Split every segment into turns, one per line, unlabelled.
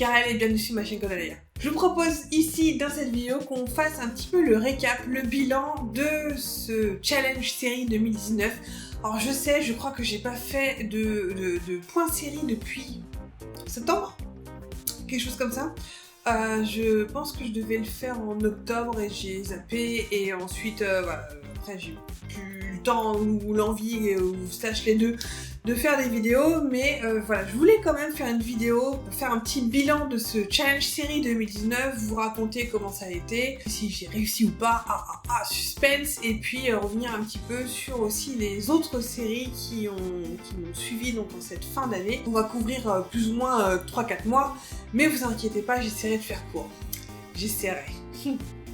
Karel et bienvenue sur ma chaîne Kodalaya. Je vous propose ici dans cette vidéo qu'on fasse un petit peu le récap, le bilan de ce challenge série 2019. Alors je sais, je crois que j'ai pas fait de point série depuis septembre, quelque chose comme ça. Je pense que je devais le faire en octobre et j'ai zappé et ensuite voilà, après j'ai plus le temps ou l'envie ou slash les deux de faire des vidéos, mais voilà, je voulais quand même faire une vidéo pour faire un petit bilan de ce challenge série 2019, vous raconter comment ça a été, si j'ai réussi ou pas, suspense, et puis revenir un petit peu sur aussi les autres séries qui m'ont suivi donc en cette fin d'année. On va couvrir plus ou moins 3-4 mois, mais vous inquiétez pas, j'essaierai de faire court. J'essaierai.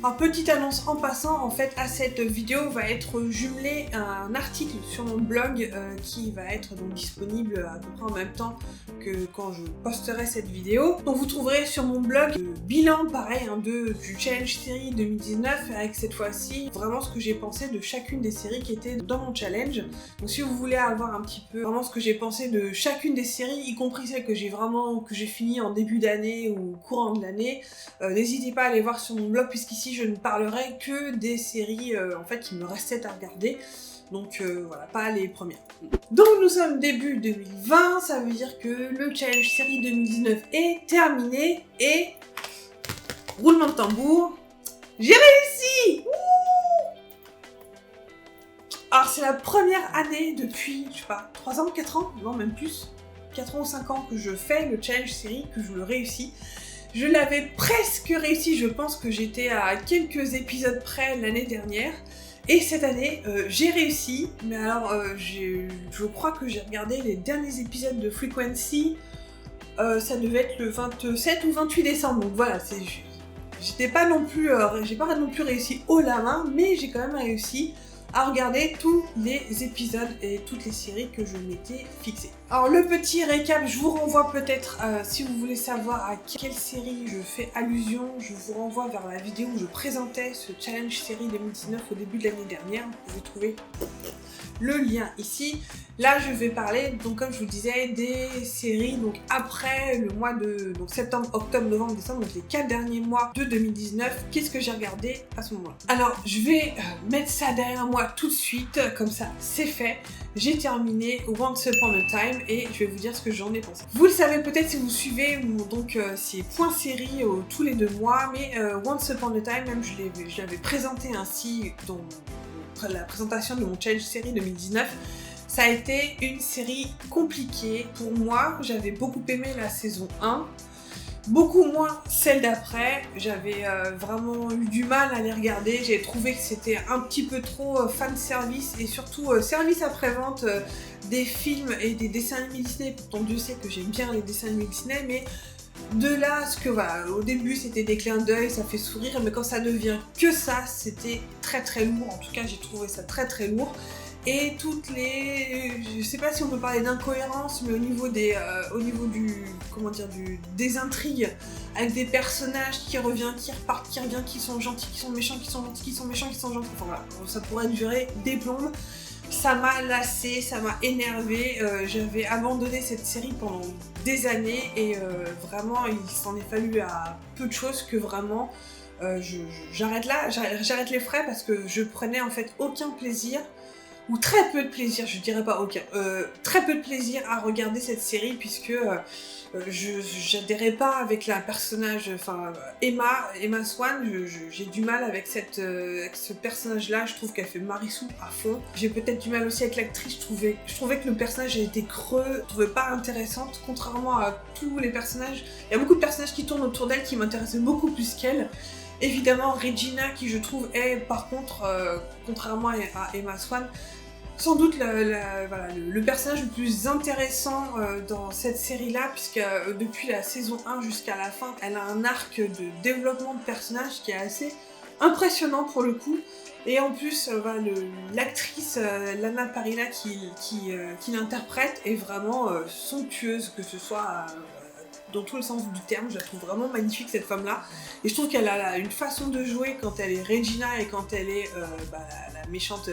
Alors, petite annonce en passant, en fait, à cette vidéo va être jumelé un article sur mon blog qui va être donc disponible à peu près en même temps que quand je posterai cette vidéo. Donc vous trouverez sur mon blog le bilan pareil du challenge série 2019 avec cette fois-ci vraiment ce que j'ai pensé de chacune des séries qui étaient dans mon challenge. Donc si vous voulez avoir un petit peu vraiment ce que j'ai pensé de chacune des séries, y compris celles que j'ai fini en début d'année ou courant de l'année, n'hésitez pas à aller voir sur mon blog puisqu'ici je ne parlerai que des séries en fait qui me restaient à regarder. Donc voilà, pas les premières. Donc nous sommes début 2020, ça veut dire que le challenge série 2019 est terminé et roulement de tambour, j'ai réussi! Wouh! Alors c'est la première année depuis, je sais pas, 3 ans, 4 ans, non même plus, 4 ans ou 5 ans que je fais le challenge série, que je le réussis. Je l'avais presque réussi, je pense que j'étais à quelques épisodes près l'année dernière. Et cette année, j'ai réussi, mais alors je crois que j'ai regardé les derniers épisodes de Frequency, ça devait être le 27 ou 28 décembre, donc voilà, j'ai pas non plus réussi haut la main, mais j'ai quand même réussi à regarder tous les épisodes et toutes les séries que je m'étais fixées. Alors le petit récap, je vous renvoie peut-être, si vous voulez savoir à quelle série je fais allusion, je vous renvoie vers la vidéo où je présentais ce challenge série 2019 au début de l'année dernière. Vous pouvez trouver le lien ici. Là je vais parler, donc comme je vous disais, des séries donc après le mois de septembre, octobre, novembre, décembre, donc les 4 derniers mois de 2019. Qu'est-ce que j'ai regardé à ce moment-là? Alors je vais mettre ça derrière moi tout de suite, comme ça c'est fait. J'ai terminé Once Upon a Time et je vais vous dire ce que j'en ai pensé. Vous le savez peut-être si vous suivez donc ces points séries tous les 2 mois, mais Once Upon a Time, même je l'avais présenté ainsi dans la présentation de mon challenge série 2019. Ça a été une série compliquée pour moi. J'avais beaucoup aimé la saison 1, beaucoup moins celle d'après. J'avais vraiment eu du mal à les regarder. J'ai trouvé que c'était un petit peu trop fan service et surtout service après-vente des films et des dessins animés Disney. Pourtant Dieu sait que j'aime bien les dessins animés Disney, mais de là à ce que voilà, au début c'était des clins d'œil, ça fait sourire, mais quand ça devient que ça, c'était très très lourd. En tout cas j'ai trouvé ça très très lourd. Et toutes les... je sais pas si on peut parler d'incohérence, mais au niveau des intrigues, avec des personnages qui reviennent, qui repartent, qui reviennent, qui sont gentils, qui sont méchants, qui sont gentils, qui sont méchants, qui sont gentils, enfin voilà, ça pourrait durer des plombes. Ça m'a lassé, ça m'a énervé, j'avais abandonné cette série pendant des années et vraiment il s'en est fallu à peu de choses que vraiment j'arrête là, j'arrête les frais parce que je prenais en fait aucun plaisir, ou très peu de plaisir, je dirais pas aucun, très peu de plaisir à regarder cette série puisque j'adhérais pas avec la personnage, enfin Emma Swan, j'ai du mal avec ce personnage-là, je trouve qu'elle fait Marissou à fond. J'ai peut-être du mal aussi avec l'actrice, je trouvais que le personnage était creux, je trouvais pas intéressante, contrairement à tous les personnages. Il y a beaucoup de personnages qui tournent autour d'elle qui m'intéressaient beaucoup plus qu'elle. Évidemment Regina qui je trouve est par contre, contrairement à Emma Swan, sans doute le personnage le plus intéressant dans cette série-là, puisque depuis la saison 1 jusqu'à la fin, elle a un arc de développement de personnage qui est assez impressionnant pour le coup. Et en plus, l'actrice Lana Parrilla qui l'interprète est vraiment somptueuse, que ce soit dans tout le sens du terme. Je la trouve vraiment magnifique, cette femme-là. Et je trouve qu'elle a une façon de jouer quand elle est Regina et quand elle est la méchante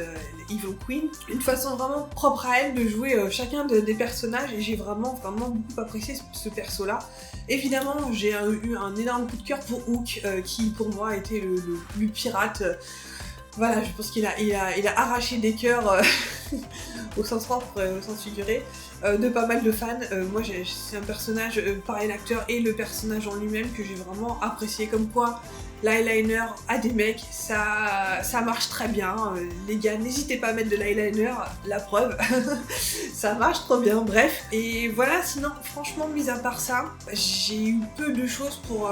Evil Queen. Une façon vraiment propre à elle de jouer chacun des personnages, et j'ai vraiment beaucoup apprécié ce perso-là. Évidemment, j'ai eu un énorme coup de cœur pour Hook, qui pour moi était le pirate. Voilà, je pense qu'il a arraché des cœurs au sens propre et au sens figuré de pas mal de fans. Moi, c'est un personnage, pareil l'acteur et le personnage en lui-même, que j'ai vraiment apprécié. Comme quoi, l'eyeliner à des mecs, ça marche très bien. Les gars, n'hésitez pas à mettre de l'eyeliner, la preuve. Ça marche trop bien, bref. Et voilà, sinon, franchement, mis à part ça, j'ai eu peu de choses pour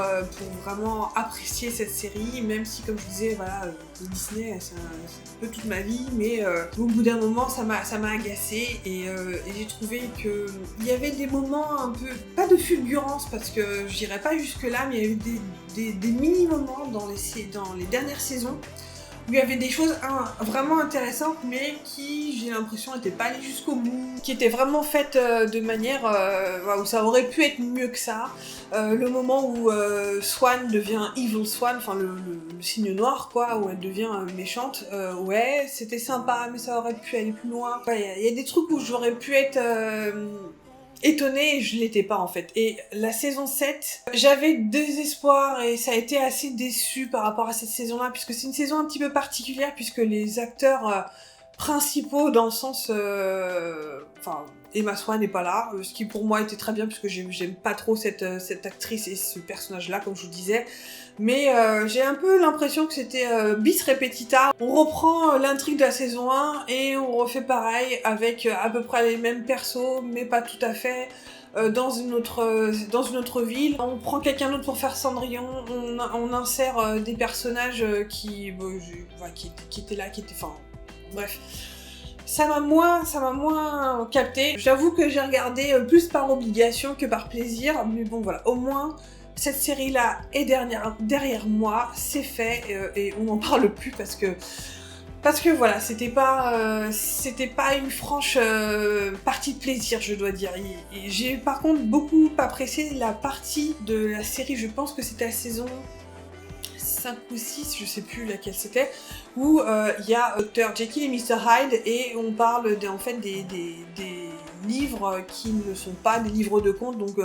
vraiment apprécier cette série, même si, comme je disais, voilà, Disney, c'est un peu toute ma vie, mais au bout d'un moment, ça m'a agacée, et j'ai trouvé qu'il y avait des moments un peu, pas de fulgurance, parce que j'irai pas jusque là, mais il y a eu des mini-moments dans les dernières saisons où il y avait des choses vraiment intéressantes, mais qui, j'ai l'impression, n'étaient pas allées jusqu'au bout, qui étaient vraiment faites de manière où ça aurait pu être mieux que ça. Le moment où Swan devient Evil Swan, enfin le signe noir, quoi, où elle devient méchante, ouais, c'était sympa, mais ça aurait pu aller plus loin. Il y a des trucs où j'aurais pu être étonnée, et je l'étais pas en fait. Et la saison 7, j'avais des espoirs, et ça a été assez déçu par rapport à cette saison-là, puisque c'est une saison un petit peu particulière, puisque les acteurs principaux, dans le sens... Emma Swan n'est pas là, ce qui pour moi était très bien, puisque j'aime pas trop cette actrice et ce personnage-là, comme je vous disais. Mais j'ai un peu l'impression que c'était bis repetita. On reprend l'intrigue de la saison 1 et on refait pareil avec à peu près les mêmes persos, mais pas tout à fait. Dans une autre ville, on prend quelqu'un d'autre pour faire Cendrillon, on insère des personnages qui étaient là, enfin, bref. Ça m'a moins capté. J'avoue que j'ai regardé plus par obligation que par plaisir, mais bon voilà, au moins cette série-là est derrière moi, c'est fait, et on n'en parle plus parce que voilà, c'était pas une franche partie de plaisir, je dois dire. Et j'ai par contre beaucoup apprécié la partie de la série, je pense que c'était la saison 5 ou 6, je sais plus laquelle c'était, où il y a Dr. Jekyll et Mr. Hyde, et on parle en fait des livres qui ne sont pas des livres de contes, donc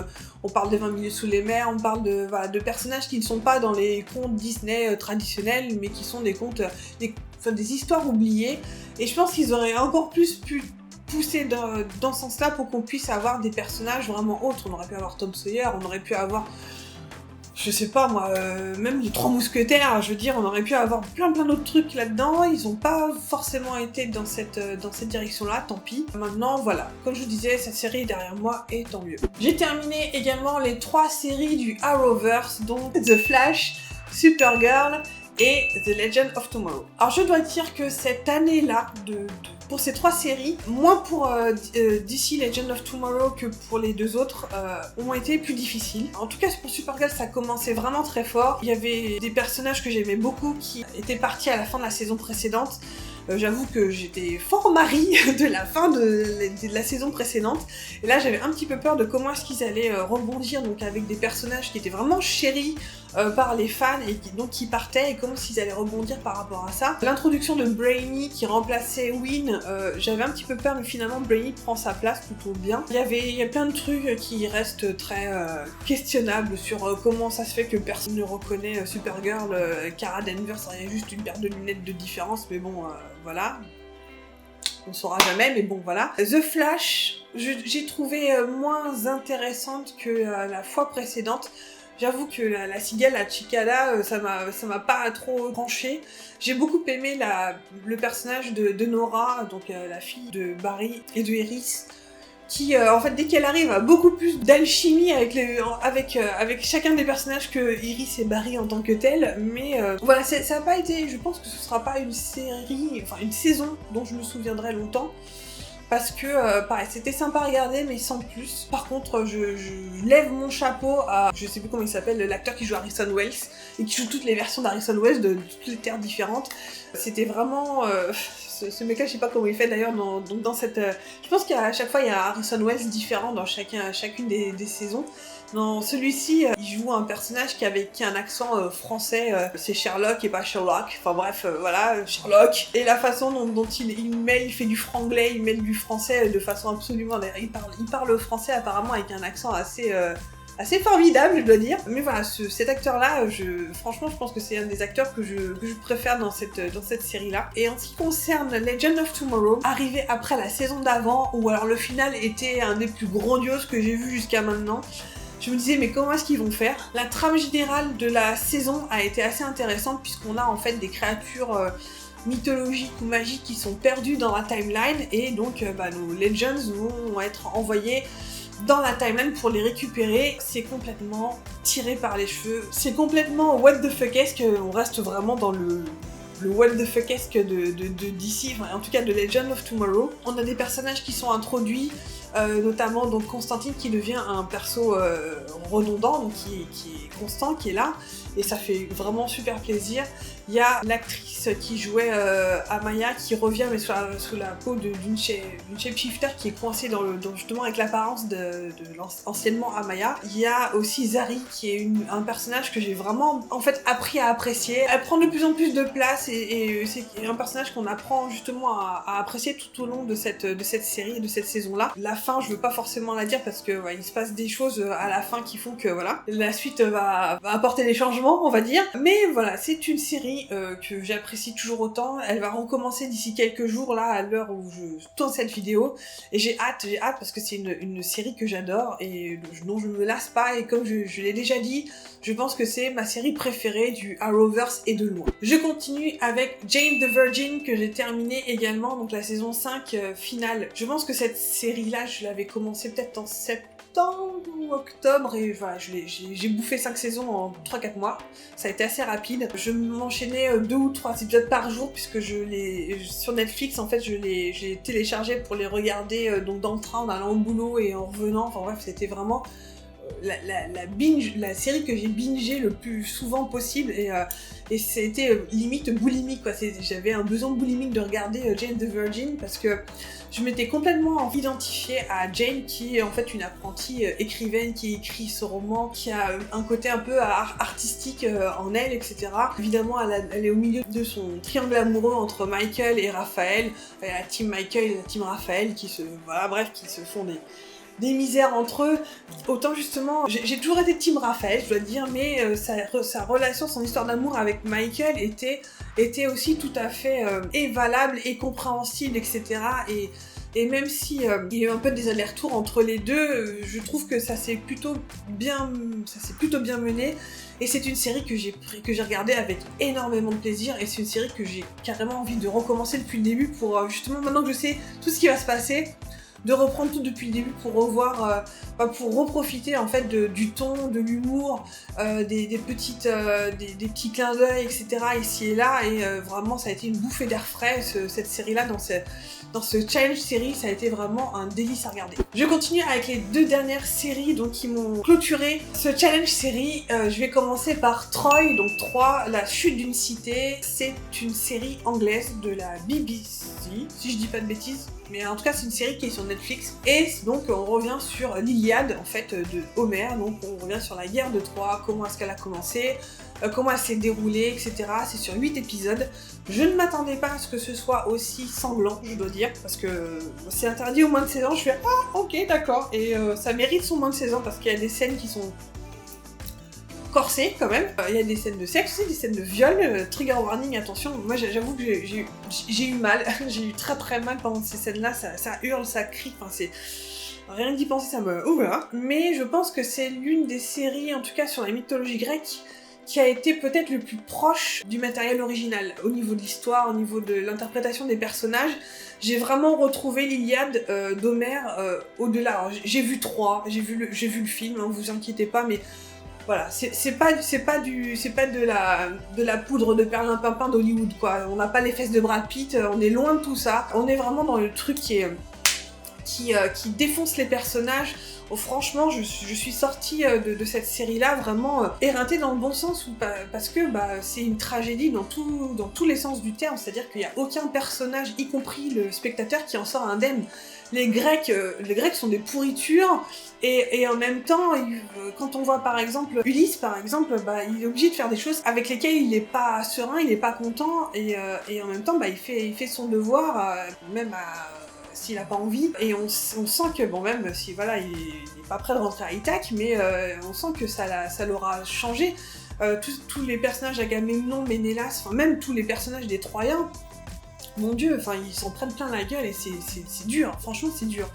on parle des 20 milieux sous les mers, on parle de personnages qui ne sont pas dans les contes Disney traditionnels, mais qui sont des contes, des histoires oubliées, et je pense qu'ils auraient encore plus pu pousser dans ce sens-là pour qu'on puisse avoir des personnages vraiment autres. On aurait pu avoir Tom Sawyer, on aurait pu avoir... Je sais pas moi, même les 3 mousquetaires, je veux dire, on aurait pu avoir plein d'autres trucs là-dedans, ils ont pas forcément été dans cette direction-là, tant pis. Maintenant, voilà, comme je vous disais, cette série est derrière moi, et tant mieux. J'ai terminé également les 3 séries du Arrowverse, donc The Flash, Supergirl et The Legend of Tomorrow. Alors je dois dire que cette année-là, pour ces 3 séries, moins pour DC Legend of Tomorrow que pour les 2 autres, ont été plus difficiles. En tout cas, pour Supergirl, ça commençait vraiment très fort. Il y avait des personnages que j'aimais beaucoup qui étaient partis à la fin de la saison précédente. J'avoue que j'étais fort Marie de la fin de la saison précédente. Et là, j'avais un petit peu peur de comment est-ce qu'ils allaient rebondir, donc avec des personnages qui étaient vraiment chéris par les fans et qui partaient, et comment ils allaient rebondir par rapport à ça. L'introduction de Brainy qui remplaçait Winn, j'avais un petit peu peur, mais finalement Brainy prend sa place plutôt bien. Il y a plein de trucs qui restent très questionnables sur comment ça se fait que personne ne reconnaît Supergirl. Kara Danvers, ça rien juste une paire de lunettes de différence, mais bon, voilà. On saura jamais, mais bon, voilà. The Flash, j'ai trouvé moins intéressante que la fois précédente. J'avoue que la cigale, la Chicala, ça m'a pas trop tranché. J'ai beaucoup aimé le personnage de Nora, donc la fille de Barry et de Iris, qui, en fait, dès qu'elle arrive, a beaucoup plus d'alchimie avec chacun des personnages que Iris et Barry en tant que tels. Mais voilà, ça a pas été... Je pense que ce sera pas une série, enfin une saison dont je me souviendrai longtemps. Parce que, pareil, c'était sympa à regarder, mais sans plus. Par contre, je lève mon chapeau à... Je sais plus comment il s'appelle, l'acteur qui joue Harrison Wells, et qui joue toutes les versions d'Harrison Wells de toutes les terres différentes. C'était vraiment... ce mec-là, je sais pas comment il fait d'ailleurs dans cette... Je pense qu'à chaque fois, il y a Harrison Wells différent dans chacune des saisons. Dans celui-ci, il joue un personnage qui a un accent français, c'est Sherlock et pas Sherlock, enfin bref, voilà, Sherlock. Et la façon dont il fait du franglais, il mêle du français de façon absolument... Il parle français apparemment avec un accent assez formidable, je dois dire. Mais voilà, cet acteur-là, franchement, je pense que c'est un des acteurs que je préfère dans cette série-là. Et en ce qui concerne Legend of Tomorrow, arrivé après la saison d'avant, où alors le final était un des plus grandioses que j'ai vu jusqu'à maintenant, je me disais, mais comment est-ce qu'ils vont faire? La trame générale de la saison a été assez intéressante, puisqu'on a en fait des créatures mythologiques ou magiques qui sont perdues dans la timeline, et donc nos Legends vont être envoyés dans la timeline pour les récupérer. C'est complètement tiré par les cheveux, c'est complètement what the fuck-esque, on reste vraiment dans le what the fuck-esque de DC, en tout cas de Legend of Tomorrow. On a des personnages qui sont introduits, notamment donc Constantine qui devient un perso redondant, donc qui est constant, qui est là, et ça fait vraiment super plaisir. Il y a l'actrice qui jouait Amaya qui revient mais sous la peau d'une shapeshifter qui est coincée justement avec l'apparence de anciennement Amaya. Il y a aussi Zari qui est un personnage que j'ai vraiment en fait appris à apprécier. Elle prend de plus en plus de place et c'est un personnage qu'on apprend justement à apprécier tout au long de cette série et de cette saison-là. La fin, je veux pas forcément la dire parce que il se passe des choses à la fin qui font que voilà, la suite va apporter des changements, on va dire. Mais voilà, c'est une série que j'apprécie toujours autant. Elle va recommencer d'ici quelques jours là à l'heure où je tourne cette vidéo et j'ai hâte parce que c'est une série que j'adore et dont je me lasse pas, et comme je l'ai déjà dit, je pense que c'est ma série préférée du Arrowverse et de loin. Je continue avec Jane the Virgin que j'ai terminé également, donc la saison 5 finale. Je pense que cette série là je l'avais commencé peut-être en septembre ou octobre et voilà, j'ai bouffé 5 saisons en 3-4 mois. Ça a été assez rapide. Je m'enchaînais 2 ou 3 épisodes par jour puisque sur Netflix en fait j'ai téléchargé pour les regarder donc dans le train en allant au boulot et en revenant. Enfin bref, c'était vraiment la série que j'ai bingé le plus souvent possible et c'était limite boulimique quoi. J'avais un besoin boulimique de regarder Jane the Virgin parce que je m'étais complètement identifiée à Jane qui est en fait une apprentie écrivaine qui écrit ce roman, qui a un côté un peu artistique en elle, etc. Évidemment elle est au milieu de son triangle amoureux entre Michael et Raphaël, la team Michael et la team Raphaël qui se font des misères entre eux. Autant justement, j'ai toujours été team Raphaël, je dois dire, mais sa relation, son histoire d'amour avec Michael était aussi tout à fait valable et compréhensible, etc. Et même si il y a eu un peu des allers-retours entre les deux, je trouve que ça s'est plutôt bien mené. Et c'est une série que j'ai regardée avec énormément de plaisir, et c'est une série que j'ai carrément envie de recommencer depuis le début pour justement, maintenant que je sais tout ce qui va se passer, de reprendre tout depuis le début pour revoir, pour reprofiter en fait du ton, de l'humour, des petits clins d'œil, etc. ici et là, et vraiment ça a été une bouffée d'air frais, cette série-là, dans ce challenge série, ça a été vraiment un délice à regarder. Je continue avec les 2 dernières séries donc, qui m'ont clôturé ce challenge série. Je vais commencer par Troy, donc 3, la chute d'une cité. C'est une série anglaise de la BBC, si je dis pas de bêtises. Mais en tout cas, c'est une série qui est sur Netflix. Et donc, on revient sur l'Iliade, en fait, de Homère. Donc, on revient sur la guerre de Troie, comment est-ce qu'elle a commencé, comment elle s'est déroulée, etc. C'est sur 8 épisodes. Je ne m'attendais pas à ce que ce soit aussi sanglant, je dois dire, parce que c'est interdit au moins de 16 ans. Je fais « Ah, ok, d'accord ». Et ça mérite son moins de 16 ans, parce qu'il y a des scènes qui sont corsées, quand même. Il y a des scènes de sexe, des scènes de viol, trigger warning, attention. Moi, j'avoue que j'ai eu mal. J'ai eu très très mal pendant ces scènes-là. Ça hurle, ça crie, enfin c'est... Rien que d'y penser, ça me... Oula. Mais je pense que c'est l'une des séries, en tout cas sur la mythologie grecque, qui a été peut-être le plus proche du matériel original, au niveau de l'histoire, au niveau de l'interprétation des personnages. J'ai vraiment retrouvé l'Iliade d'Homère au-delà. Alors, j'ai vu Troie, j'ai vu le film, hein, vous inquiétez pas, mais voilà, c'est pas de la poudre de perlimpinpin d'Hollywood, quoi. On n'a pas les fesses de Brad Pitt, on est loin de tout ça. On est vraiment dans le truc qui défonce les personnages. franchement, je suis sortie de cette série-là vraiment éreintée dans le bon sens, parce que c'est une tragédie dans tous les sens du terme, c'est-à-dire qu'il n'y a aucun personnage, y compris le spectateur, qui en sort indemne. Les Grecs sont des pourritures, et en même temps, quand on voit par exemple Ulysse, il est obligé de faire des choses avec lesquelles il n'est pas serein, il n'est pas content, et en même temps, il fait son devoir, même s'il a pas envie, et on sent que, même si voilà, il est pas prêt de rentrer à Ithaque, mais on sent que ça l'aura changé. Tous les personnages Agamemnon, Ménélas, même tous les personnages des Troyens, mon Dieu, ils s'en prennent plein la gueule, et c'est dur, franchement c'est dur.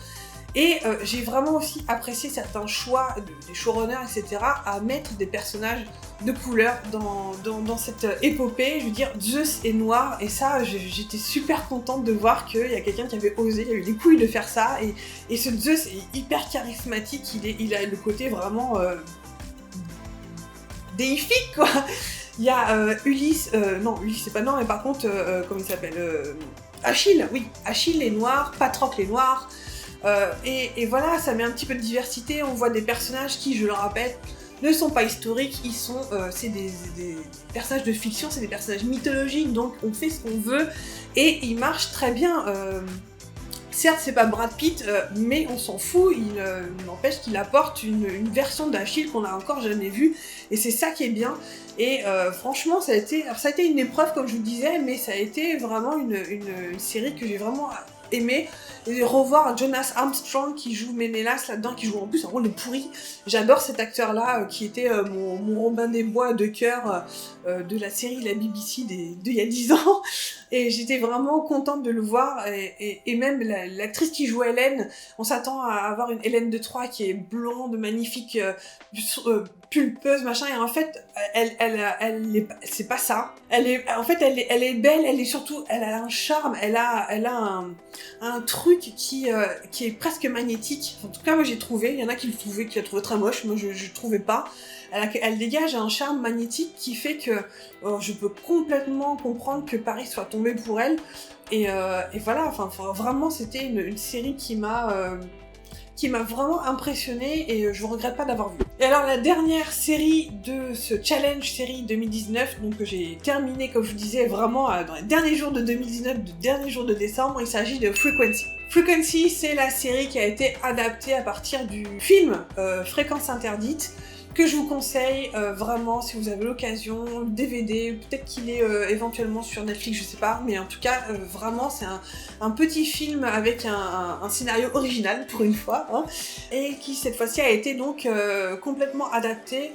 Et j'ai vraiment aussi apprécié certains choix des showrunners, etc., à mettre des personnages de couleur dans cette épopée. Je veux dire, Zeus est noir, et ça, j'étais super contente de voir qu'il y a quelqu'un qui avait osé, il a eu les couilles de faire ça, et ce Zeus est hyper charismatique, il a le côté vraiment déifique, quoi. Il y a Ulysse, Ulysse c'est pas noir, mais par contre, comment il s'appelle Achille, oui, Achille est noir, Patrocle est noir, et voilà, ça met un petit peu de diversité, on voit des personnages qui, je le rappelle, ne sont pas historiques, c'est des personnages de fiction, c'est des personnages mythologiques, donc on fait ce qu'on veut, et ils marchent très bien. Certes, c'est pas Brad Pitt, mais on s'en fout, il n'empêche qu'il apporte une version d'Achille qu'on n'a encore jamais vue, et c'est ça qui est bien. Et franchement, ça a été une épreuve, comme je vous disais, mais ça a été vraiment une série que j'ai vraiment aimée. Et revoir Jonas Armstrong qui joue Ménélas là-dedans, qui joue en plus un rôle de pourri. J'adore cet acteur-là, qui était mon Robin des Bois de cœur de la série La BBC d'il y a 10 ans. Et j'étais vraiment contente de le voir. Et même l'actrice qui joue Hélène, on s'attend à avoir une Hélène de Troie qui est blonde, magnifique, pulpeuse, machin. Et en fait, c'est pas ça. Elle est belle, elle a un charme, elle a un truc qui est presque magnétique. En tout cas, moi j'ai trouvé. Il y en a qui la trouvaient très moche. Moi, je trouvais pas. Elle dégage un charme magnétique qui fait que je peux complètement comprendre que Paris soit tombé pour elle. Et voilà. Vraiment, c'était une série qui m'a vraiment impressionnée, et je regrette pas d'avoir vu. Et alors la dernière série de ce challenge série 2019, donc que j'ai terminé, comme je vous disais, vraiment dans les derniers jours de 2019, de derniers jours de décembre, il s'agit de Frequency. Frequency, c'est la série qui a été adaptée à partir du film Fréquence Interdite, que je vous conseille vraiment si vous avez l'occasion, le DVD, peut-être qu'il est éventuellement sur Netflix, je sais pas, mais en tout cas vraiment c'est un petit film avec un scénario original pour une fois, hein, et qui cette fois-ci a été donc complètement adapté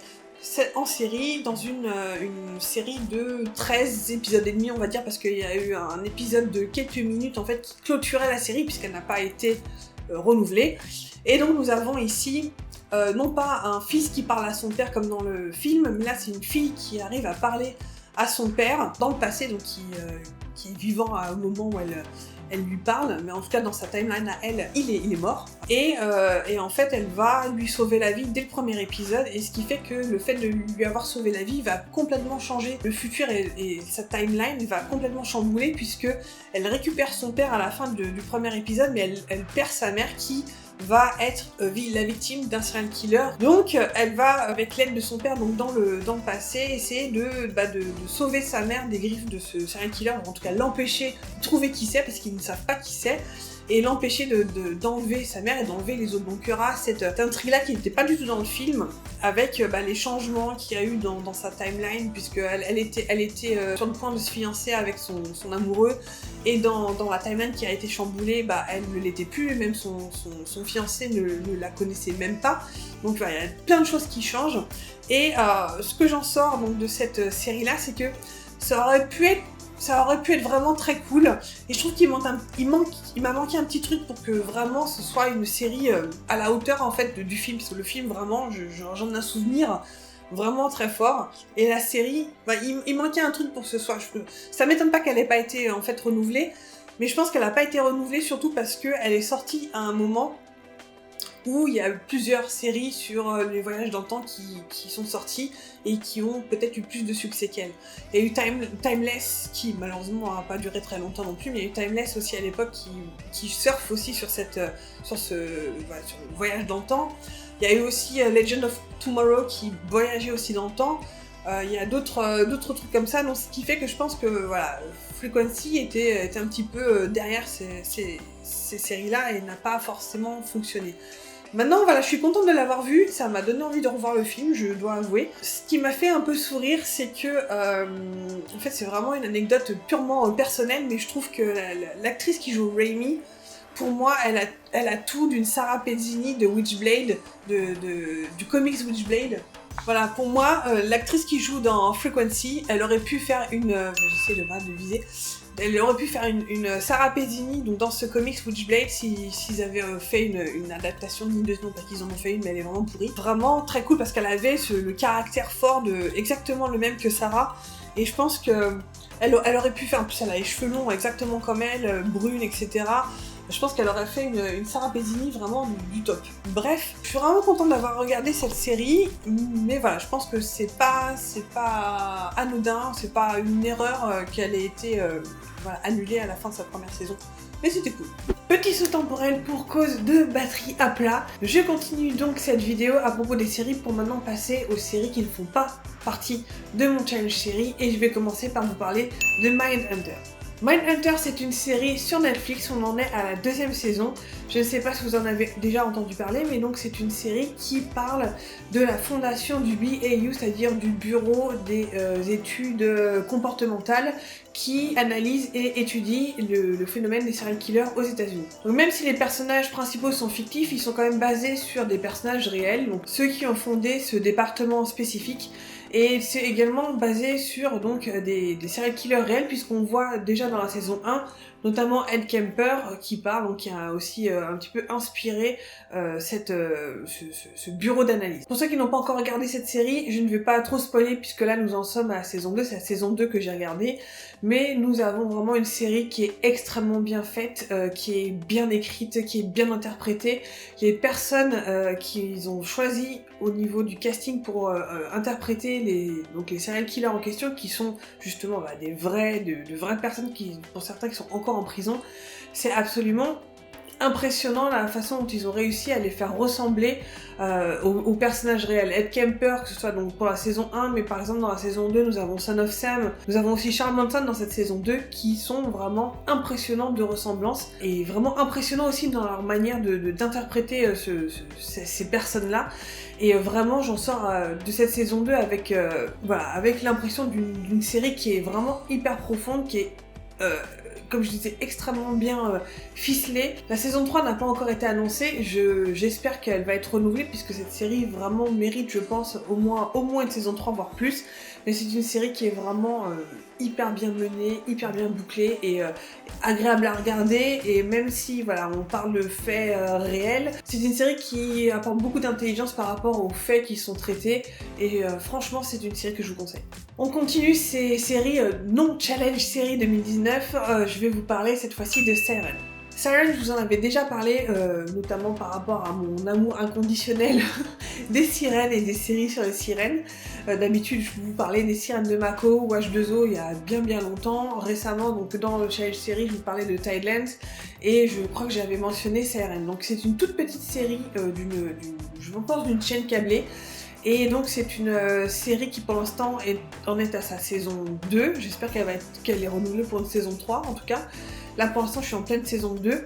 en série, dans une série de 13 épisodes et demi, on va dire, parce qu'il y a eu un épisode de quelques minutes en fait qui clôturait la série puisqu'elle n'a pas été renouvelée. Et donc nous avons ici non pas un fils qui parle à son père comme dans le film, mais là c'est une fille qui arrive à parler à son père dans le passé, donc qui est vivant au moment où elle lui parle, mais en tout cas dans sa timeline à elle, il est mort. Et en fait elle va lui sauver la vie dès le premier épisode, et ce qui fait que le fait de lui avoir sauvé la vie va complètement changer le futur, et sa timeline va complètement chambouler, puisque elle récupère son père à la fin du premier épisode, mais elle perd sa mère qui va être la victime d'un serial killer. Donc elle va, avec l'aide de son père, donc dans le passé, essayer de sauver sa mère des griffes de ce serial killer, ou en tout cas l'empêcher de trouver qui c'est, parce qu'ils ne savent pas qui c'est, et l'empêcher d'enlever sa mère et d'enlever les autres. Donc il y aura cette intrigue-là qui n'était pas du tout dans le film, avec les changements qu'il y a eu dans sa timeline, puisqu'elle était sur le point de se fiancer avec son amoureux, et dans la timeline qui a été chamboulée, elle ne l'était plus, même son fiancé ne la connaissait même pas. Donc il y a plein de choses qui changent. Et ce que j'en sors donc de cette série-là, c'est que ça aurait pu être vraiment très cool, et je trouve qu'il m'a manqué un petit truc pour que vraiment ce soit une série à la hauteur en fait du film, parce que le film vraiment, j'en ai un souvenir vraiment très fort, et la série, il manquait un truc pour que ce soit, ça m'étonne pas qu'elle ait pas été en fait renouvelée, mais je pense qu'elle a pas été renouvelée surtout parce qu'elle est sortie à un moment où il y a plusieurs séries sur les voyages dans le temps qui sont sorties et qui ont peut-être eu plus de succès qu'elle. Il y a eu Timeless, qui malheureusement n'a pas duré très longtemps non plus, mais il y a eu Timeless aussi à l'époque qui surfe aussi sur ce voyage dans le temps. Il y a eu aussi Legend of Tomorrow qui voyageait aussi dans le temps. Il y a d'autres trucs comme ça, donc ce qui fait que je pense que voilà, Frequency était un petit peu derrière ces séries-là et n'a pas forcément fonctionné. Maintenant, voilà, je suis contente de l'avoir vu, ça m'a donné envie de revoir le film, je dois avouer. Ce qui m'a fait un peu sourire, c'est que, en fait, c'est vraiment une anecdote purement personnelle, mais je trouve que l'actrice qui joue Raimi, pour moi, elle a tout d'une Sarah Pezzini de Witchblade, du comics Witchblade. Voilà, pour moi, l'actrice qui joue dans Frequency, elle aurait pu faire j'essaie de viser. Elle aurait pu faire une Sarah Pezzini, donc dans ce comics Witchblade, s'ils avaient fait une adaptation de Nid de Snow, parce qu'ils en ont fait une, mais elle est vraiment pourrie. Vraiment très cool, parce qu'elle avait le caractère fort exactement le même que Sarah, et je pense que elle aurait pu faire, en plus elle a les cheveux longs exactement comme elle, brune, etc. Je pense qu'elle aurait fait une Sarah Pezzini vraiment du top. Bref, je suis vraiment contente d'avoir regardé cette série, mais voilà, je pense que c'est pas anodin, c'est pas une erreur qu'elle ait été annulée à la fin de sa première saison. Mais c'était cool. Petit saut temporel pour cause de batterie à plat. Je continue donc cette vidéo à propos des séries pour maintenant passer aux séries qui ne font pas partie de mon challenge série, et je vais commencer par vous parler de Mindhunter. Mindhunter, c'est une série sur Netflix, on en est à la 2e saison. Je ne sais pas si vous en avez déjà entendu parler, mais donc c'est une série qui parle de la fondation du BAU, c'est-à-dire du Bureau des études comportementales, qui analyse et étudie le phénomène des serial killers aux États-Unis. Donc même si les personnages principaux sont fictifs, ils sont quand même basés sur des personnages réels, donc ceux qui ont fondé ce département spécifique. Et c'est également basé sur donc des serial killers réels, puisqu'on voit déjà dans la saison 1 notamment Ed Kemper qui parle, donc qui a aussi un petit peu inspiré ce bureau d'analyse. Pour ceux qui n'ont pas encore regardé cette série, je ne vais pas trop spoiler puisque là nous en sommes à la saison 2, c'est la saison 2 que j'ai regardée, mais nous avons vraiment une série qui est extrêmement bien faite, qui est bien écrite, qui est bien interprétée, qui est personnes qu'ils ont choisi au niveau du casting pour interpréter les serial killers en question, qui sont justement de vraies personnes pour certains qui sont encore en prison. C'est absolument impressionnant la façon dont ils ont réussi à les faire ressembler aux personnages réels. Ed Kemper, que ce soit donc pour la saison 1, mais par exemple dans la saison 2, nous avons Son of Sam, nous avons aussi Charles Manson dans cette saison 2, qui sont vraiment impressionnants de ressemblance, et vraiment impressionnants aussi dans leur manière d'interpréter ces personnes-là. Et vraiment, j'en sors de cette saison 2 avec l'impression d'une série qui est vraiment hyper profonde, qui est comme je disais, extrêmement bien ficelée. La saison 3 n'a pas encore été annoncée, j'espère qu'elle va être renouvelée puisque cette série vraiment mérite, je pense, au moins une saison 3 voire plus. Mais c'est une série qui est vraiment hyper bien menée, hyper bien bouclée et agréable à regarder, et même si on parle de faits réels, c'est une série qui apporte beaucoup d'intelligence par rapport aux faits qui sont traités, et franchement c'est une série que je vous conseille. On continue ces séries non challenge série 2019, je vais vous parler cette fois-ci de Siren. Siren, je vous en avais déjà parlé, notamment par rapport à mon amour inconditionnel des sirènes et des séries sur les sirènes. D'habitude, je vous parlais des sirènes de Mako ou H2O il y a bien longtemps. Récemment, donc dans le challenge série, je vous parlais de Tidelands et je crois que j'avais mentionné Siren. Donc c'est une toute petite série je pense d'une chaîne câblée. Et donc c'est une série qui pour l'instant en est à sa saison 2. J'espère qu'elle est renouvelée pour une saison 3 en tout cas. Là pour l'instant je suis en pleine saison 2.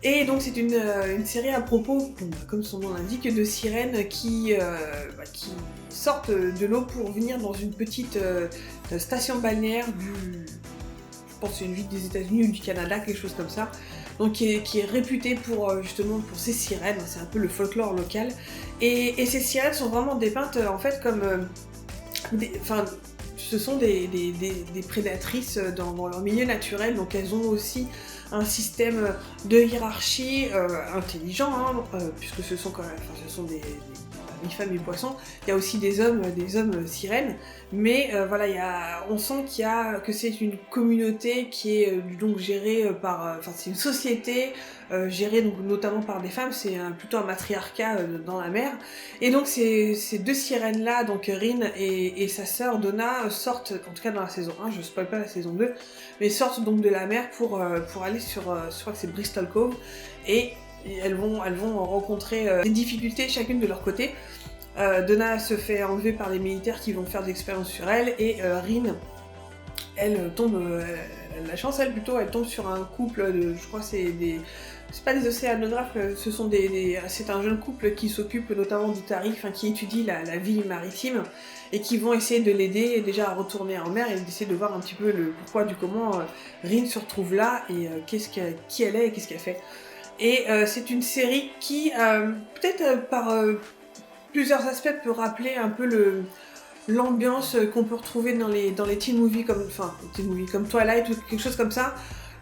Et donc c'est une série à propos, comme son nom l'indique, de sirènes qui sortent de l'eau pour venir dans une petite station balnéaire je pense que c'est une ville des États-Unis ou du Canada, quelque chose comme ça. Donc qui est réputée justement pour ses sirènes, c'est un peu le folklore local. Et ces sirènes sont vraiment dépeintes en fait comme ce sont des prédatrices dans leur milieu naturel, donc elles ont aussi un système de hiérarchie intelligent, puisque ce sont des mi-femme, mi-poisson. Il y a aussi des hommes sirènes, mais voilà, on sent que c'est une communauté qui est donc gérée par... Enfin, c'est une société gérée donc, notamment par des femmes, c'est plutôt un matriarcat dans la mer. Et donc ces deux sirènes-là, donc Rin et sa sœur Donna, sortent, en tout cas dans la saison 1, je spoil pas la saison 2, mais sortent donc de la mer pour aller sur, je crois que c'est Bristol Cove, et elles vont rencontrer des difficultés chacune de leur côté. Donna se fait enlever par les militaires qui vont faire des expériences sur elle, et Rin, elle tombe, la chance elle plutôt, elle tombe sur un couple de, je crois que c'est pas des océanographes, c'est un jeune couple qui s'occupe notamment d'Utari, enfin qui étudie la vie maritime, et qui vont essayer de l'aider déjà à retourner en mer et d'essayer de voir un petit peu le pourquoi du comment Rin se retrouve là, et qui elle est et qu'est-ce qu'elle fait. Et c'est une série qui, peut-être par plusieurs aspects, peut rappeler un peu l'ambiance qu'on peut retrouver dans les teen movies comme Twilight ou quelque chose comme ça.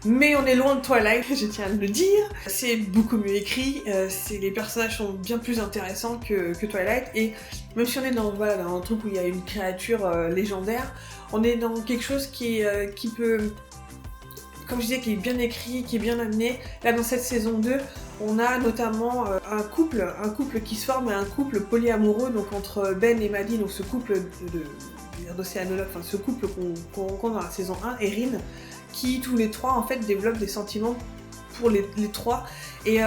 Mais on est loin de Twilight, je tiens à le dire. C'est beaucoup mieux écrit, les personnages sont bien plus intéressants que Twilight, et même si on est dans un truc où il y a une créature légendaire, on est dans quelque chose qui peut, comme je disais, qui est bien écrit, qui est bien amené. Là, dans cette saison 2, on a notamment un couple qui se forme, un couple polyamoureux, donc entre Ben et Maddie, donc ce couple d'océanologues, enfin ce couple qu'on rencontre dans la saison 1, et Rin, qui tous les trois en fait développent des sentiments pour les trois, et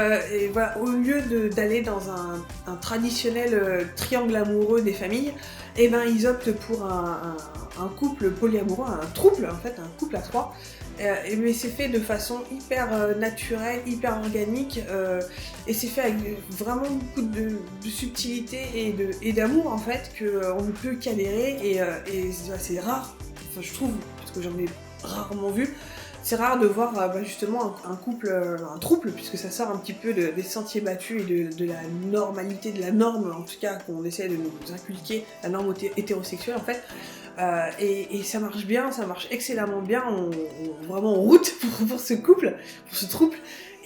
voilà, au lieu d'aller dans un traditionnel triangle amoureux des familles, et ben ils optent pour un couple polyamoureux, un trouble en fait, un couple à trois, mais c'est fait de façon hyper naturelle, hyper organique, et c'est fait avec vraiment beaucoup de subtilité et d'amour en fait, qu'on ne peut qu'adhérer, et c'est rare, enfin, je trouve, parce que j'en ai rarement vu. C'est rare de voir justement un couple, un trouble, puisque ça sort un petit peu des sentiers battus et de la normalité, de la norme en tout cas qu'on essaie de nous inculquer, la norme hétérosexuelle en fait. Et ça marche bien, ça marche excellemment bien, vraiment en route pour ce couple, pour ce trouble.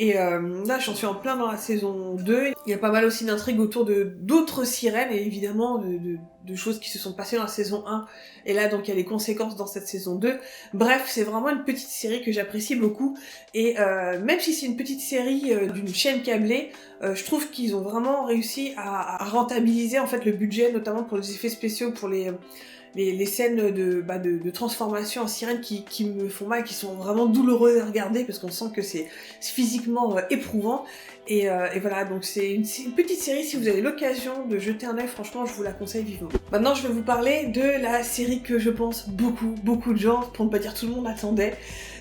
Et là, j'en suis en plein dans la saison 2. Il y a pas mal aussi d'intrigues autour d'autres sirènes, et évidemment de choses qui se sont passées dans la saison 1. Et là, donc, il y a les conséquences dans cette saison 2. Bref, c'est vraiment une petite série que j'apprécie beaucoup. Et même si c'est une petite série d'une chaîne câblée, je trouve qu'ils ont vraiment réussi à rentabiliser en fait le budget, notamment pour les effets spéciaux, pour les scènes de transformation en sirène qui me font mal, qui sont vraiment douloureuses à regarder, parce qu'on sent que c'est physiquement éprouvant. Et voilà, donc c'est une petite série, si vous avez l'occasion de jeter un œil, franchement je vous la conseille vivement. Maintenant je vais vous parler de la série que je pense beaucoup de gens, pour ne pas dire tout le monde, attendait.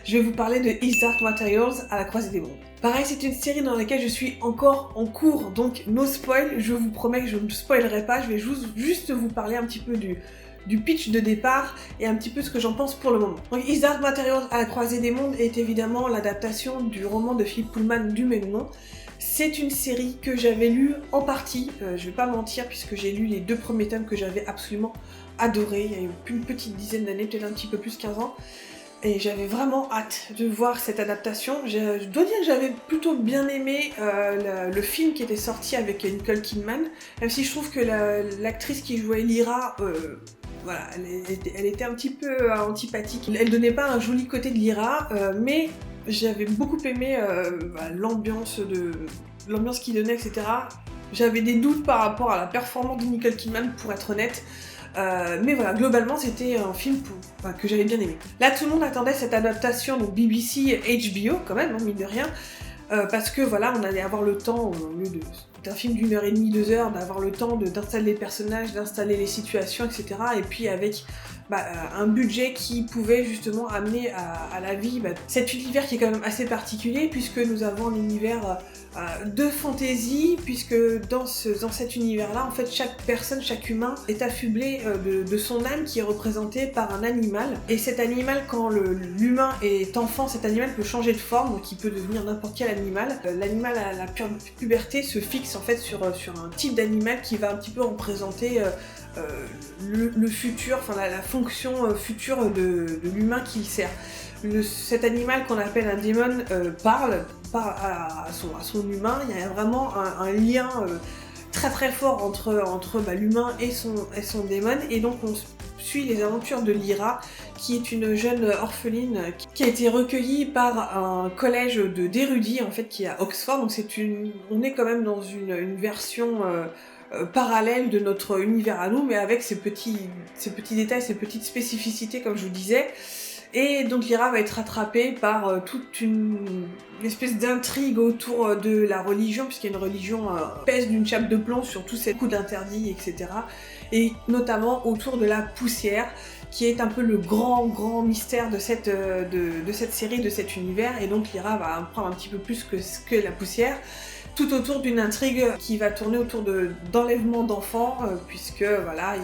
Je vais vous parler de His Dark Materials, à la croisée des mondes. Pareil, c'est une série dans laquelle je suis encore en cours, donc no spoil, je vous promets que je ne spoilerai pas, je vais juste vous parler un petit peu du pitch de départ et un petit peu ce que j'en pense pour le moment. Donc His Dark Materials, à la croisée des mondes est évidemment l'adaptation du roman de Philip Pullman du même nom. C'est une série que j'avais lue en partie, je vais pas mentir, puisque j'ai lu les 2 premiers tomes que j'avais absolument adoré, il y a eu une petite dizaine d'années, peut-être un petit peu plus, 15 ans. Et j'avais vraiment hâte de voir cette adaptation. Je dois dire que j'avais plutôt bien aimé le film qui était sorti avec Nicole Kidman, même si je trouve que l'actrice qui jouait Lyra, voilà, elle était un petit peu antipathique. Elle donnait pas un joli côté de Lyra, mais j'avais beaucoup aimé l'ambiance qu'il donnait, etc. J'avais des doutes par rapport à la performance de Nicole Kidman, pour être honnête. Mais voilà, globalement c'était un film que j'avais bien aimé. Là tout le monde attendait cette adaptation, donc BBC HBO quand même, hein, mine de rien, parce que voilà, on allait avoir le temps, au lieu d'un film d'1h30, 2 heures, d'avoir le temps d'installer les personnages, d'installer les situations, etc. Et puis avec un budget qui pouvait justement amener à la vie cet univers qui est quand même assez particulier, puisque nous avons un univers de fantasy, puisque dans cet univers-là, en fait, chaque personne, chaque humain est affublé de son âme qui est représentée par un animal. Et cet animal, quand l'humain est enfant, cet animal peut changer de forme, donc il peut devenir n'importe quel animal. L'animal à la puberté se fixe en fait sur un type d'animal qui va un petit peu représenter le futur, enfin la fonction future de l'humain qu'il sert. Cet animal qu'on appelle un démon parle à son humain. Il y a vraiment un lien très très fort entre l'humain et son démon, et donc on suit les aventures de Lyra, qui est une jeune orpheline qui a été recueillie par un collège d'érudits en fait qui est à Oxford, donc on est quand même dans une version parallèle de notre univers à nous, mais avec ces petits détails, ces petites spécificités comme je vous disais. Et donc Lyra va être rattrapée par toute une espèce d'intrigue autour de la religion, puisqu'il y a une religion pèse d'une chape de plomb sur tous ces coups d'interdits, etc. Et notamment autour de la poussière, qui est un peu le grand mystère de cette série, de cet univers. Et donc Lyra va apprendre un petit peu plus que la poussière, tout autour d'une intrigue qui va tourner autour d'enlèvement d'enfants, puisque voilà, il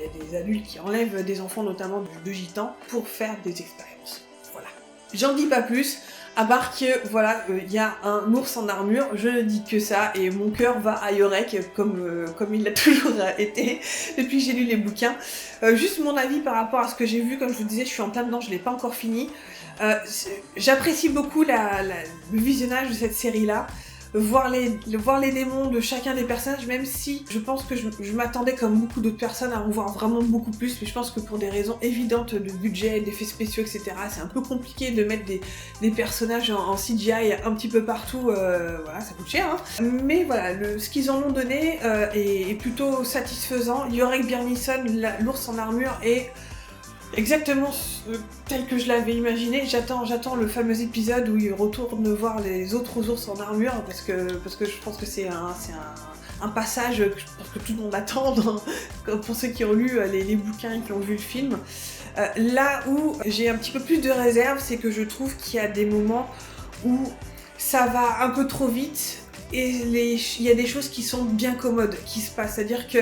y a des adultes qui enlèvent des enfants, notamment de gitans, pour faire des expériences. Voilà. J'en dis pas plus, à part que, voilà, il y a un ours en armure, je ne dis que ça, et mon cœur va à Yorek, comme il l'a toujours été, depuis que j'ai lu les bouquins. Juste mon avis par rapport à ce que j'ai vu, comme je vous disais, je suis en plein dedans, je l'ai pas encore fini. J'apprécie beaucoup le visionnage de cette série-là. Voir les démons de chacun des personnages, même si je pense que je m'attendais comme beaucoup d'autres personnes à en voir vraiment beaucoup plus, mais je pense que pour des raisons évidentes de budget, d'effets spéciaux, etc., c'est un peu compliqué de mettre des personnages en CGI un petit peu partout, voilà, ça coûte cher, hein. Mais voilà, ce qu'ils en ont donné est plutôt satisfaisant. Iorek Byrnison, l'ours en armure, est exactement tel que je l'avais imaginé. J'attends le fameux épisode où il retourne voir les autres ours en armure, parce que je pense que c'est un passage que je pense que tout le monde attend pour ceux qui ont lu les bouquins et qui ont vu le film. Là où j'ai un petit peu plus de réserve, c'est que je trouve qu'il y a des moments où ça va un peu trop vite et il y a des choses qui sont bien commodes qui se passent, c'est-à-dire que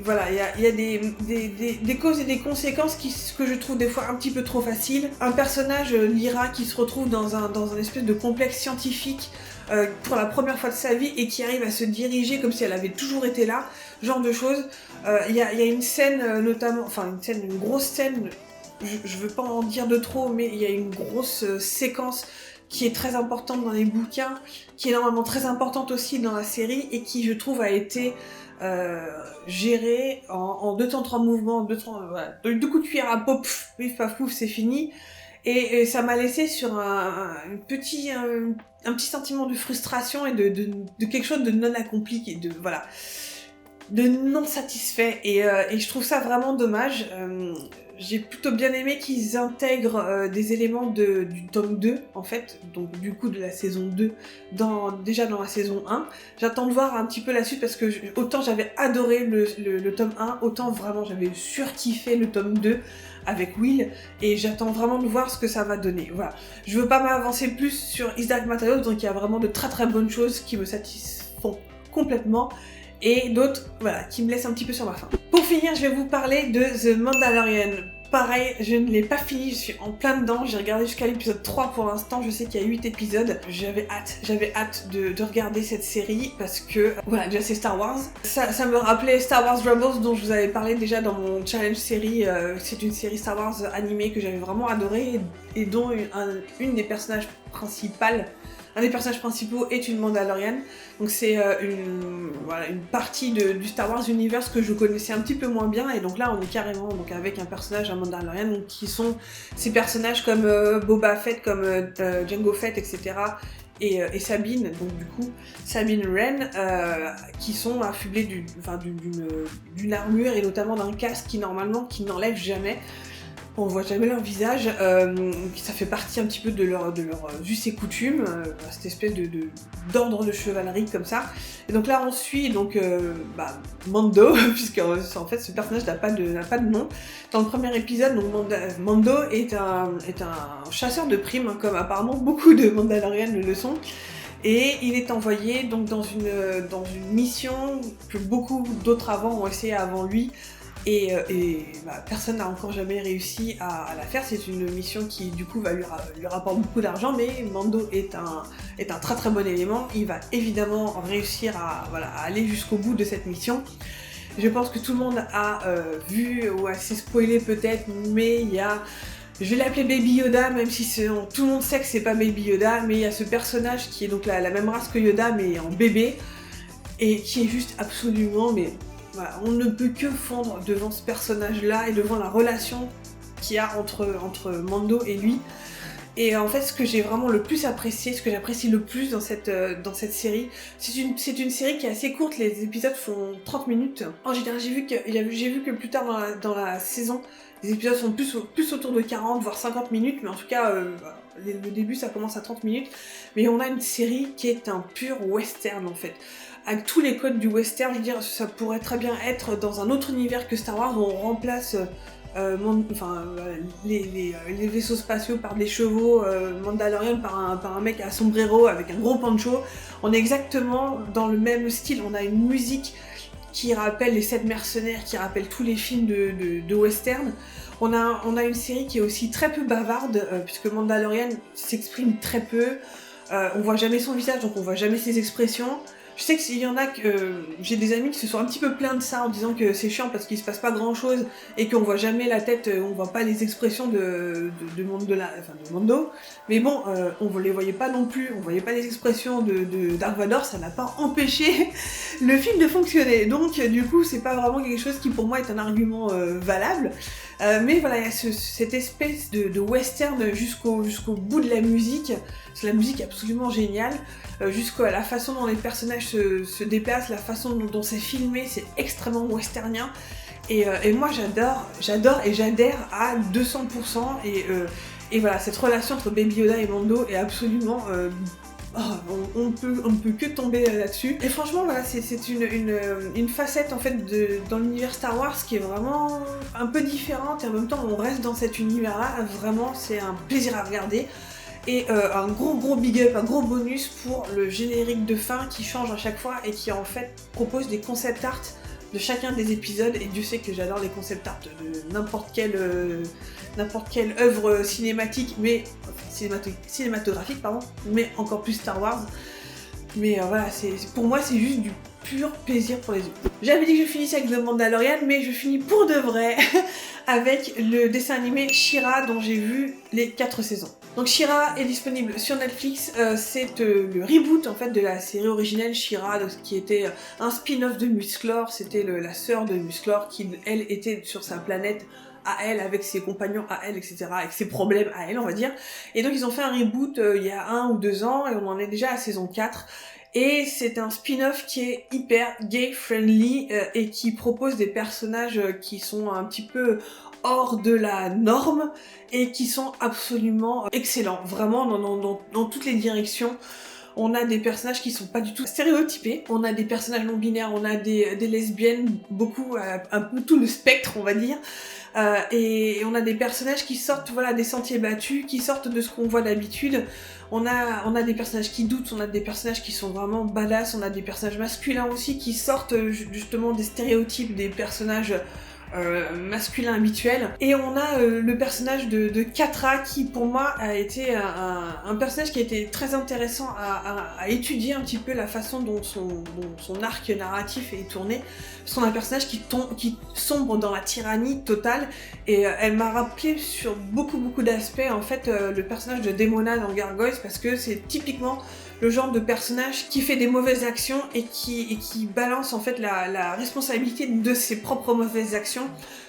voilà, il y a des causes et des conséquences que je trouve des fois un petit peu trop faciles. Un personnage, Lyra, qui se retrouve dans un espèce de complexe scientifique pour la première fois de sa vie et qui arrive à se diriger comme si elle avait toujours été là, genre de choses. Il y a une scène notamment, enfin une grosse scène, je veux pas en dire de trop, mais il y a une grosse séquence qui est très importante dans les bouquins, qui est normalement très importante aussi dans la série et qui, je trouve, a été géré en 2 temps 3 mouvements, voilà. 2 coups de cuillère à peau, pif paf pouf, c'est fini. Et ça m'a laissé sur un petit sentiment de frustration et de quelque chose de non accompli, et de non satisfait. Et je trouve ça vraiment dommage. J'ai plutôt bien aimé qu'ils intègrent des éléments du tome 2, en fait, donc du coup de la saison 2, déjà dans la saison 1. J'attends de voir un petit peu la suite, parce que autant j'avais adoré le tome 1, autant vraiment j'avais surkiffé le tome 2 avec Will, et j'attends vraiment de voir ce que ça va donner. Voilà. Je veux pas m'avancer plus sur His Dark Materials, donc il y a vraiment de très très bonnes choses qui me satisfont complètement, et d'autres, voilà, qui me laissent un petit peu sur ma faim. Pour finir, je vais vous parler de The Mandalorian. Pareil, je ne l'ai pas fini, je suis en plein dedans, j'ai regardé jusqu'à l'épisode 3 pour l'instant, je sais qu'il y a 8 épisodes. J'avais hâte de regarder cette série, parce que, voilà, déjà c'est Star Wars. Ça me rappelait Star Wars Rebels, dont je vous avais parlé déjà dans mon challenge série. C'est une série Star Wars animée que j'avais vraiment adorée, et dont une des personnages principales, un des personnages principaux est une Mandalorienne. Donc c'est une partie du Star Wars Universe que je connaissais un petit peu moins bien, et donc là on est carrément donc avec un personnage, un Mandalorian, donc qui sont ces personnages comme Boba Fett, comme Jango Fett, etc. Et Sabine, donc du coup Sabine Wren, qui sont affublés d'une armure et notamment d'un casque qui n'enlève jamais. On voit jamais leur visage, ça fait partie un petit peu de leur us et coutumes, cette espèce d'ordre de chevalerie comme ça. Et donc là on suit donc Mando, puisque en fait ce personnage n'a pas de nom. Dans le premier épisode, donc Mando est un chasseur de primes, hein, comme apparemment beaucoup de Mandalorians le sont. Et il est envoyé donc dans une mission que beaucoup d'autres ont essayé avant lui. Et personne n'a encore jamais réussi à la faire. C'est une mission qui du coup va lui rapporter beaucoup d'argent, mais Mando est un très très bon élément. Il va évidemment réussir à aller jusqu'au bout de cette mission. Je pense que tout le monde a vu ou assez spoilé peut-être, mais il y a, je vais l'appeler Baby Yoda, même si tout le monde sait que c'est pas Baby Yoda, mais il y a ce personnage qui est donc la même race que Yoda mais en bébé. et qui est juste absolument, mais voilà, on ne peut que fondre devant ce personnage-là et devant la relation qu'il y a entre Mando et lui. Et en fait, ce que j'ai vraiment le plus apprécié, ce que j'apprécie le plus dans cette série, c'est une série qui est assez courte, les épisodes font 30 minutes. En général, j'ai vu que plus tard dans la saison, les épisodes sont plus autour de 40, voire 50 minutes, mais en tout cas, le début, ça commence à 30 minutes. Mais on a une série qui est un pur western, en fait. Avec tous les codes du western, je veux dire, ça pourrait très bien être dans un autre univers que Star Wars, où on remplace... les vaisseaux spatiaux par des chevaux, Mandalorian par un mec à sombrero avec un gros poncho. On est exactement dans le même style, on a une musique qui rappelle les 7 mercenaires, qui rappelle tous les films de western. On a une série qui est aussi très peu bavarde, puisque Mandalorian s'exprime très peu, on voit jamais son visage, donc on voit jamais ses expressions. Je sais qu'il y en a j'ai des amis qui se sont un petit peu plaints de ça en disant que c'est chiant parce qu'il se passe pas grand chose et qu'on voit jamais la tête, on voit pas les expressions de Mando. Mais bon, on les voyait pas non plus, on voyait pas les expressions de Dark Vador, ça n'a pas empêché le film de fonctionner. Donc du coup, c'est pas vraiment quelque chose qui pour moi est un argument valable. Mais voilà, il y a cette espèce de western jusqu'au bout de la musique. C'est la musique absolument géniale. Jusqu'à la façon dont les personnages se déplacent, la façon dont c'est filmé, c'est extrêmement westernien. Et moi j'adore et j'adhère à 200%. Et voilà, cette relation entre Baby Yoda et Mando est absolument... on peut que tomber là-dessus. Et franchement, voilà, c'est une facette en fait dans l'univers Star Wars qui est vraiment un peu différente et en même temps on reste dans cet univers-là. Vraiment, c'est un plaisir à regarder. Et un gros big up, un gros bonus pour le générique de fin qui change à chaque fois et qui en fait propose des concept art de chacun des épisodes. Et Dieu sait que j'adore les concept art de n'importe quelle œuvre cinématique, mais cinématographique, mais encore plus Star Wars. Mais voilà, pour moi c'est juste du pur plaisir pour les yeux. J'avais dit que je finissais avec The Mandalorian, mais je finis pour de vrai avec le dessin animé She-Ra dont j'ai vu les 4 saisons. Donc She-Ra est disponible sur Netflix, c'est le reboot en fait de la série originelle She-Ra, qui était un spin-off de Musclor, c'était la sœur de Musclor qui elle était sur sa planète à elle, avec ses compagnons à elle, etc., avec ses problèmes à elle, on va dire. Et donc ils ont fait un reboot il y a 1 ou 2 ans, et on en est déjà à saison 4. Et c'est un spin-off qui est hyper gay-friendly, et qui propose des personnages qui sont un petit peu hors de la norme, et qui sont absolument excellents, vraiment dans toutes les directions. On a des personnages qui sont pas du tout stéréotypés, on a des personnages non binaires, on a des lesbiennes, beaucoup, un peu tout le spectre on va dire, et on a des personnages qui sortent des sentiers battus, qui sortent de ce qu'on voit d'habitude. On a des personnages qui doutent, on a des personnages qui sont vraiment badass, on a des personnages masculins aussi qui sortent justement des stéréotypes des personnages masculin habituel. Et on a le personnage de Catra qui pour moi a été un personnage qui a été très intéressant à étudier un petit peu la façon dont son arc narratif est tourné, parce qu'on a un personnage qui sombre dans la tyrannie totale, et elle m'a rappelé sur beaucoup d'aspects en fait le personnage de Demona dans Gargoyles, parce que c'est typiquement le genre de personnage qui fait des mauvaises actions et qui balance en fait la responsabilité de ses propres mauvaises actions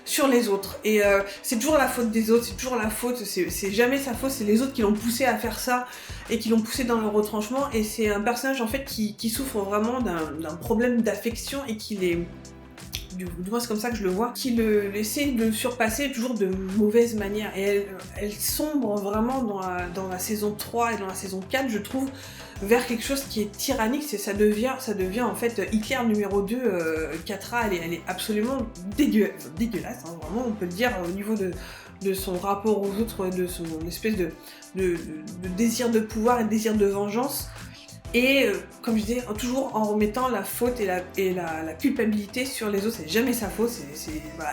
sur les autres. Et c'est toujours la faute des autres, c'est toujours la faute, c'est jamais sa faute, c'est les autres qui l'ont poussé à faire ça et qui l'ont poussé dans le retranchement. Et c'est un personnage en fait qui souffre vraiment d'un problème d'affection et qui les... Du moins c'est comme ça que je le vois, qui essaie de le surpasser toujours de mauvaise manière. Et elle sombre vraiment dans la saison 3 et dans la saison 4, je trouve, vers quelque chose qui est tyrannique. Ça devient en fait Hitler numéro 2. Catra, elle est absolument dégueulasse, hein, vraiment on peut le dire, au niveau de son rapport aux autres, de son espèce de désir de pouvoir et de désir de vengeance. Et comme je disais, toujours en remettant la faute et la culpabilité sur les autres. C'est jamais sa faute,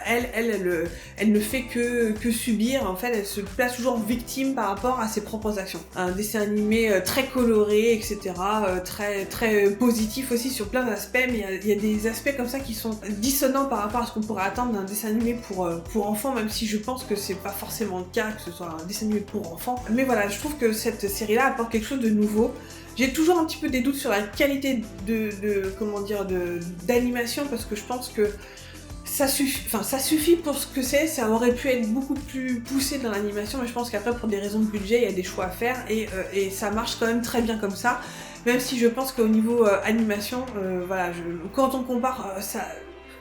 elle ne fait que subir, en fait elle se place toujours victime par rapport à ses propres actions. Un dessin animé très coloré, etc., très positif aussi sur plein d'aspects, mais il y a des aspects comme ça qui sont dissonants par rapport à ce qu'on pourrait attendre d'un dessin animé pour enfants, même si je pense que c'est pas forcément le cas que ce soit un dessin animé pour enfants. Mais voilà, je trouve que cette série-là apporte quelque chose de nouveau. J'ai toujours un petit peu des doutes sur la qualité d'animation, parce que je pense que ça suffit pour ce que c'est, ça aurait pu être beaucoup plus poussé dans l'animation, mais je pense qu'après, pour des raisons de budget, il y a des choix à faire, et ça marche quand même très bien comme ça, même si je pense qu'au niveau animation, quand on compare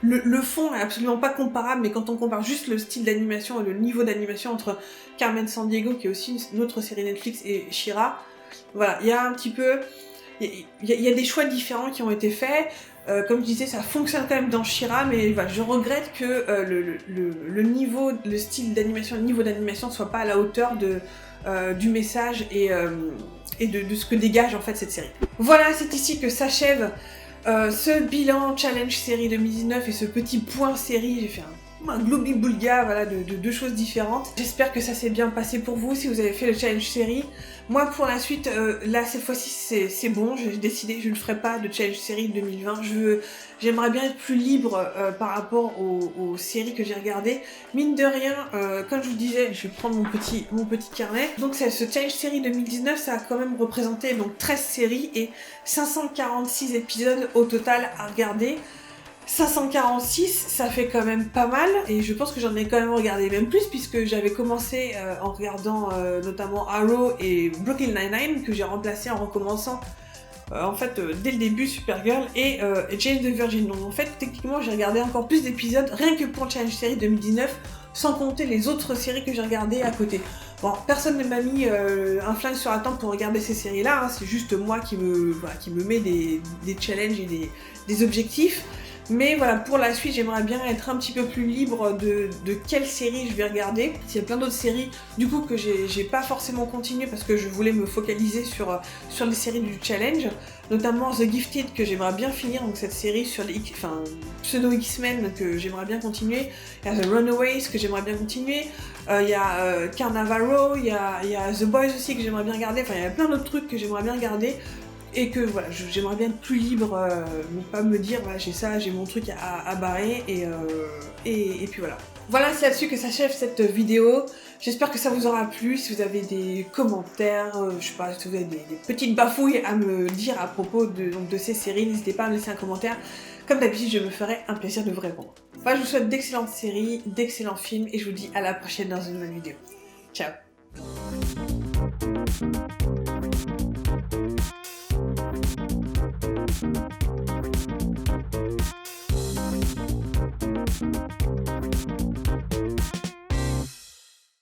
le fond est absolument pas comparable, mais quand on compare juste le style d'animation et le niveau d'animation entre Carmen Sandiego, qui est aussi une autre série Netflix, et She-Ra, voilà, il y a un petit peu... Il y a des choix différents qui ont été faits. Comme je disais, ça fonctionne quand même dans She-Ra, mais voilà, je regrette que le niveau, le style d'animation, le niveau d'animation soit pas à la hauteur du message et de ce que dégage en fait cette série. Voilà, c'est ici que s'achève ce bilan challenge série 2019 et ce petit point série. J'ai fait un globi-boulga, voilà, de deux choses différentes. J'espère que ça s'est bien passé pour vous si vous avez fait le challenge série. Moi, pour la suite, là, cette fois-ci, c'est bon, j'ai décidé, je ne ferai pas de challenge série 2020. J'aimerais bien être plus libre par rapport aux séries que j'ai regardées. Mine de rien, comme je vous disais, je vais prendre mon petit carnet. Donc, ce challenge série 2019, ça a quand même représenté donc 13 séries et 546 épisodes au total à regarder. 546, ça fait quand même pas mal, et je pense que j'en ai quand même regardé même plus, puisque j'avais commencé en regardant notamment Arrow et Brooklyn Nine-Nine, que j'ai remplacé en recommençant dès le début Supergirl et Jane the Virgin. Donc en fait, techniquement, j'ai regardé encore plus d'épisodes rien que pour Challenge Série 2019, sans compter les autres séries que j'ai regardées à côté. Bon, personne ne m'a mis un flingue sur la tempe pour regarder ces séries-là, hein, c'est juste moi qui me met des challenges et des objectifs. Mais voilà, pour la suite, j'aimerais bien être un petit peu plus libre de quelle série je vais regarder. Il y a plein d'autres séries, du coup, que j'ai pas forcément continué parce que je voulais me focaliser sur les séries du challenge, notamment The Gifted, que j'aimerais bien finir, donc cette série sur les pseudo X-Men que j'aimerais bien continuer. Il y a The Runaways que j'aimerais bien continuer. Il y a Carnavaro, il y a The Boys aussi que j'aimerais bien regarder. Enfin, il y a plein d'autres trucs que j'aimerais bien regarder. Et que voilà, j'aimerais bien être plus libre, ne pas me dire voilà, j'ai ça, j'ai mon truc à barrer, et puis voilà. Voilà, c'est là-dessus que s'achève cette vidéo. J'espère que ça vous aura plu. Si vous avez des commentaires, je sais pas, si vous avez des petites bafouilles à me dire à propos de ces séries, n'hésitez pas à me laisser un commentaire. Comme d'habitude, je me ferai un plaisir de vous répondre. Enfin, je vous souhaite d'excellentes séries, d'excellents films, et je vous dis à la prochaine dans une nouvelle vidéo. Ciao!